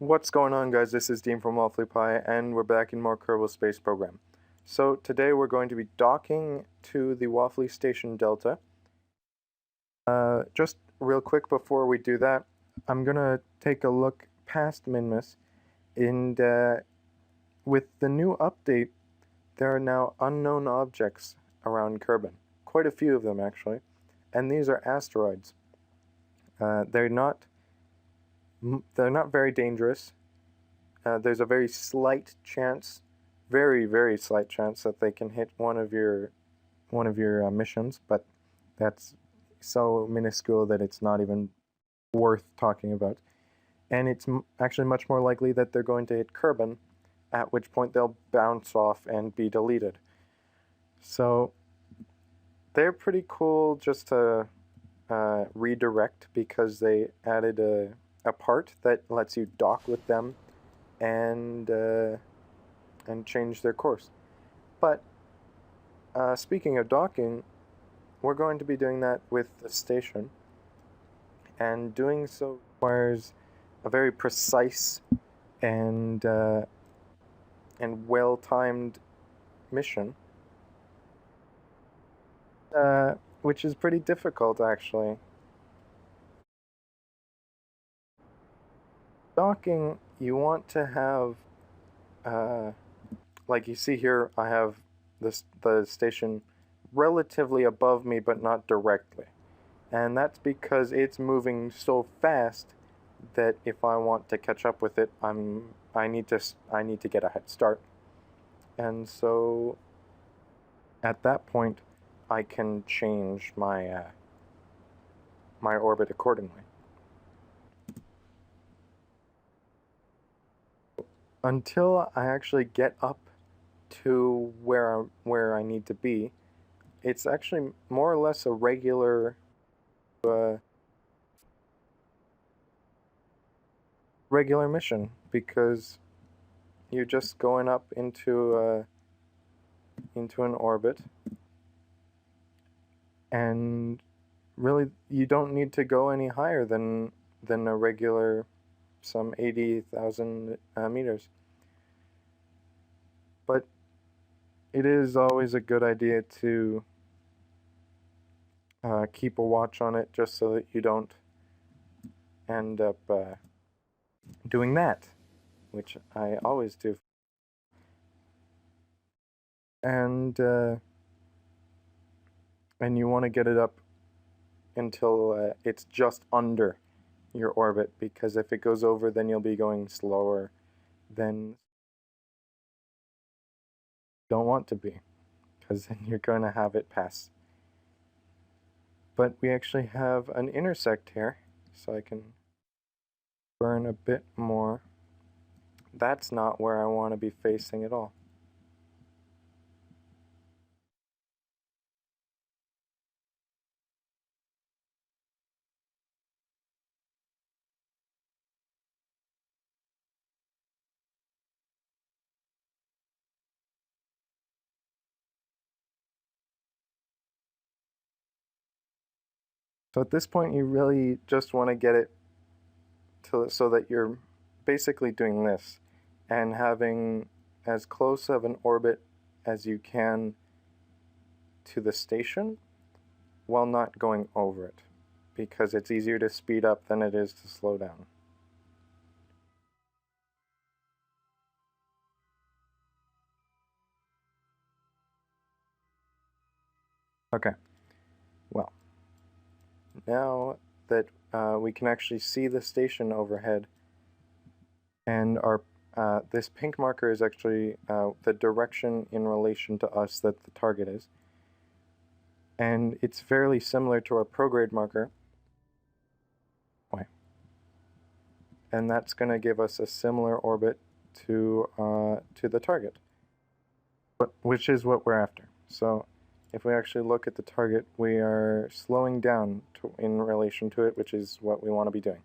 What's going on, guys? This is Dean from Wafflypie, and we're back in more Kerbal Space Program. So today we're going to be docking to the Waffly Station Delta. Just real quick before we do that, I'm gonna take a look past Minmus, and with the new update, there are now unknown objects around Kerbin. Quite a few of them, actually, and these are asteroids. They're not very dangerous. There's a very slight chance, very slight chance that they can hit one of your missions, but that's so minuscule that it's not even worth talking about. And it's actually much more likely that they're going to hit Kerbin, at which point they'll bounce off and be deleted. So they're pretty cool just to redirect, because they added a part that lets you dock with them and change their course. But speaking of docking, we're going to be doing that with the station, and doing so requires a very precise and well-timed mission, which is pretty difficult, actually. Docking, you want to have, like you see here, I have the station relatively above me, but not directly. And that's because it's moving so fast that if I want to catch up with it, I need to get a head start. And so at that point, I can change my my orbit accordingly. Until I actually get up to where I need to be, it's actually more or less a regular mission, because you're just going up into an orbit, and really you don't need to go any higher than a regular, some 80,000 meters. But it is always a good idea to keep a watch on it, just so that you don't end up doing that, which I always do. And you want to get it up until it's just under your orbit, because if it goes over, then you'll be going slower than you don't want to be, because then you're going to have it pass. But we actually have an intersect here, so I can burn a bit more. That's not where I want to be facing at all. So at this point, you really just want to get it so that you're basically doing this and having as close of an orbit as you can to the station while not going over it, because it's easier to speed up than it is to slow down. Okay, well, now that we can actually see the station overhead, and our this pink marker is actually the direction in relation to us that the target is, and it's fairly similar to our prograde marker, and that's going to give us a similar orbit to the target, which is what we're after. So if we actually look at the target, we are slowing down in relation to it, which is what we want to be doing.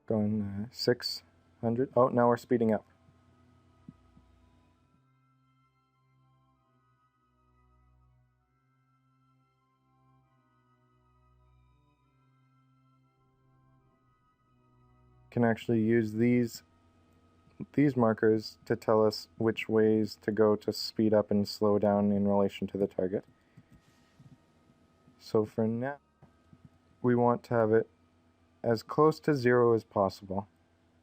Going 600. Oh, now we're speeding up. can actually use these markers to tell us which ways to go to speed up and slow down in relation to the target. So for now, we want to have it as close to 0 as possible,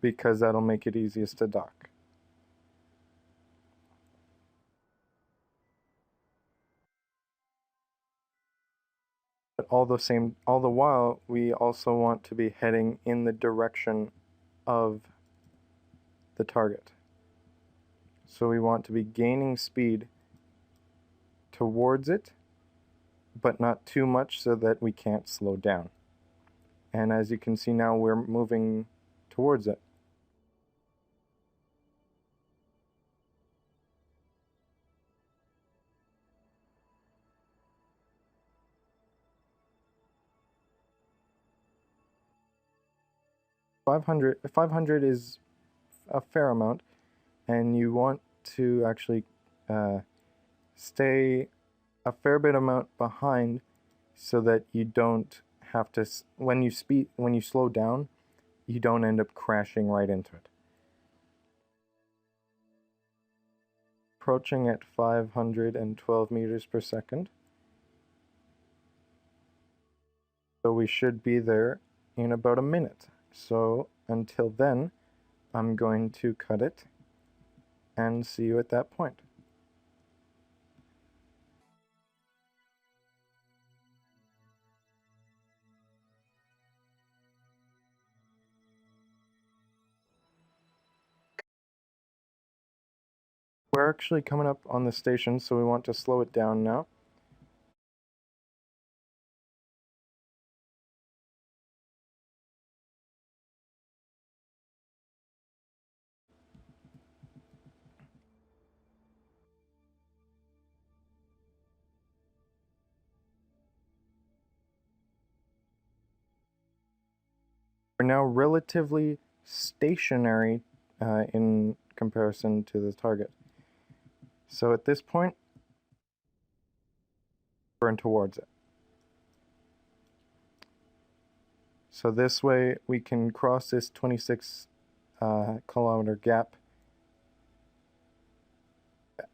because that'll make it easiest to dock. But all the while, we also want to be heading in the direction of the target. So we want to be gaining speed towards it, but not too much so that we can't slow down. And as you can see now, we're moving towards it. Five hundred is a fair amount, and you want to actually stay a fair bit amount behind so that you don't have to, when you slow down, you don't end up crashing right into it. Approaching at 512 meters per second. So we should be there in about a minute. So until then, I'm going to cut it and see you at that point. We're actually coming up on the station, so we want to slow it down now. We're now relatively stationary in comparison to the target. So at this point, burn towards it. So this way we can cross this 26 kilometer gap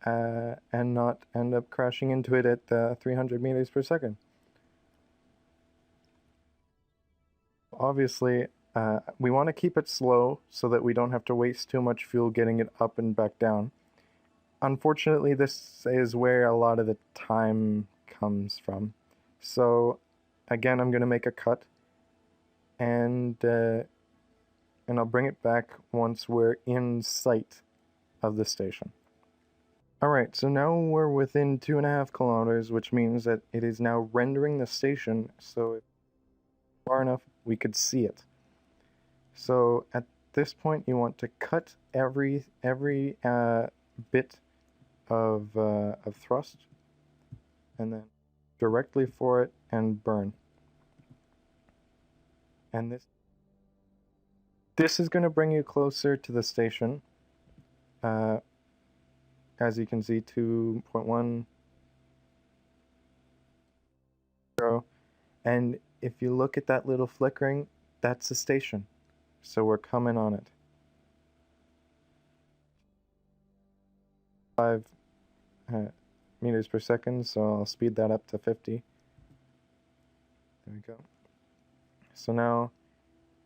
and not end up crashing into it at 300 meters per second. Obviously, we want to keep it slow so that we don't have to waste too much fuel getting it up and back down. Unfortunately, this is where a lot of the time comes from. So again, I'm going to make a cut, and I'll bring it back once we're in sight of the station. Alright, so now we're within 2.5 kilometers, which means that it is now rendering the station, so if far enough we could see it. So at this point you want to cut every bit of thrust, and then directly for it and burn. And this is going to bring you closer to the station. As you can see, 2.10, and if you look at that little flickering, that's the station. So we're coming on it. 5 meters per second, so I'll speed that up to 50. There we go. So now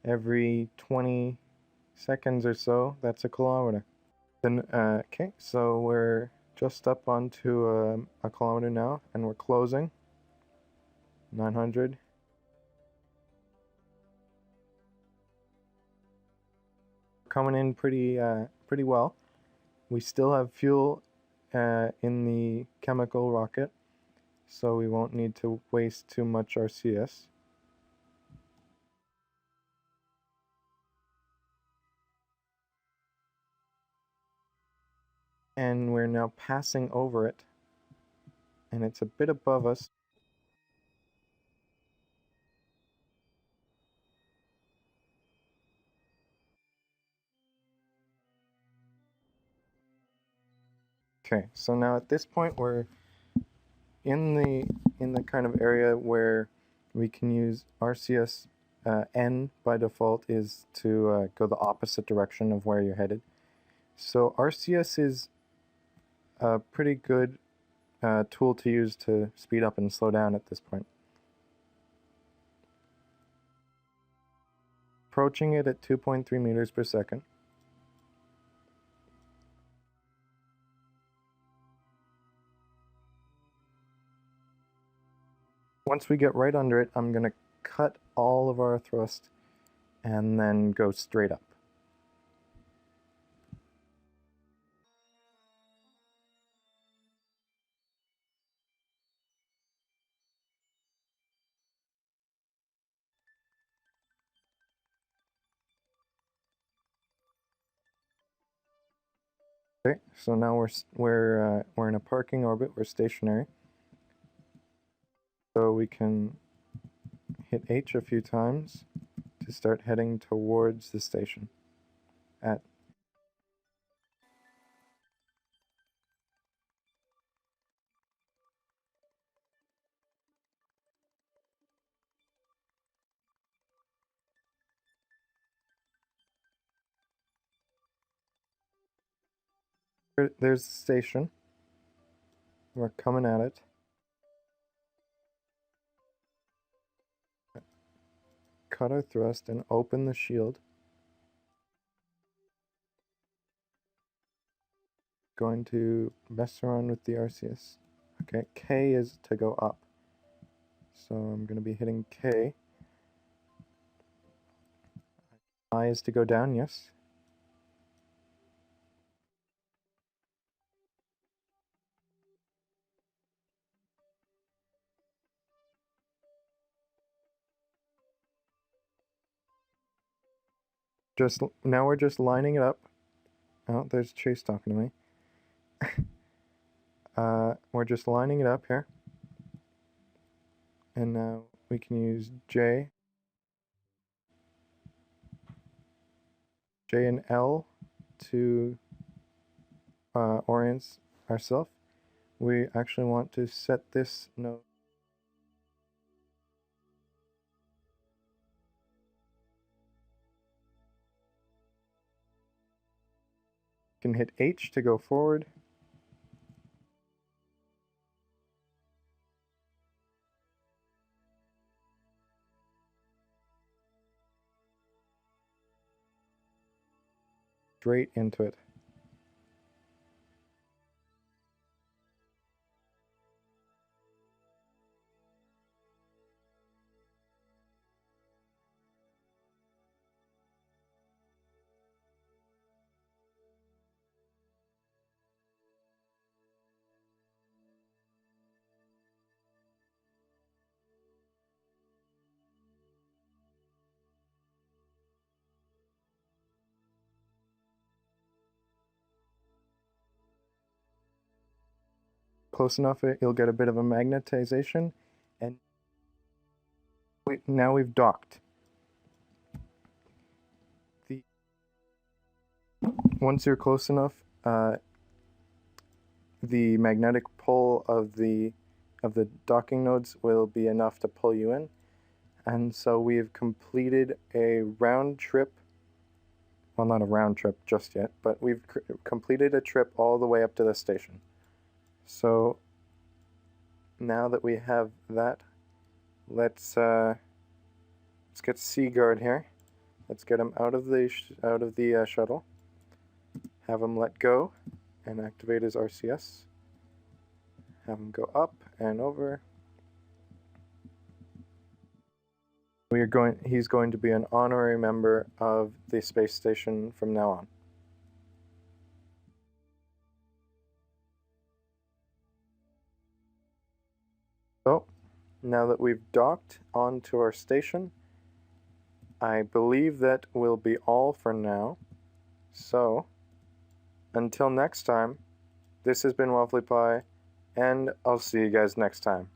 every 20 seconds or so, that's a kilometer. Then, okay, so we're just up onto a kilometer now, and we're closing. 900. Coming in pretty well. We still have fuel in the chemical rocket, so we won't need to waste too much RCS. And we're now passing over it, and it's a bit above us. Okay, so now at this point we're in the kind of area where we can use RCS N by default is to go the opposite direction of where you're headed. So RCS is a pretty good tool to use to speed up and slow down at this point. Approaching it at 2.3 meters per second. Once we get right under it, I'm going to cut all of our thrust and then go straight up. Okay, so now we're in a parking orbit. We're stationary. So we can hit H a few times to start heading towards the station. There's the station. We're coming at it. Cut our thrust and open the shield. Going to mess around with the RCS. Okay, K is to go up. So I'm going to be hitting K. I is to go down, yes. Now we're just lining it up. Oh, there's Chase talking to me. We're just lining it up here. And now we can use J and L to orient ourselves. We actually want to set this node. You can hit H to go forward. Straight into it. Close enough, you'll get a bit of a magnetization, and now we've docked. Once you're close enough, the magnetic pull of the docking nodes will be enough to pull you in, and so we've completed a round trip. Well, not a round trip just yet, but we've completed a trip all the way up to the station. So now that we have that, let's get Seaguard here. Let's get him out of the shuttle. Have him let go and activate his RCS. Have him go up and over. He's going to be an honorary member of the space station from now on. So, now that we've docked onto our station, I believe that will be all for now. So, until next time, this has been Wafflypie, and I'll see you guys next time.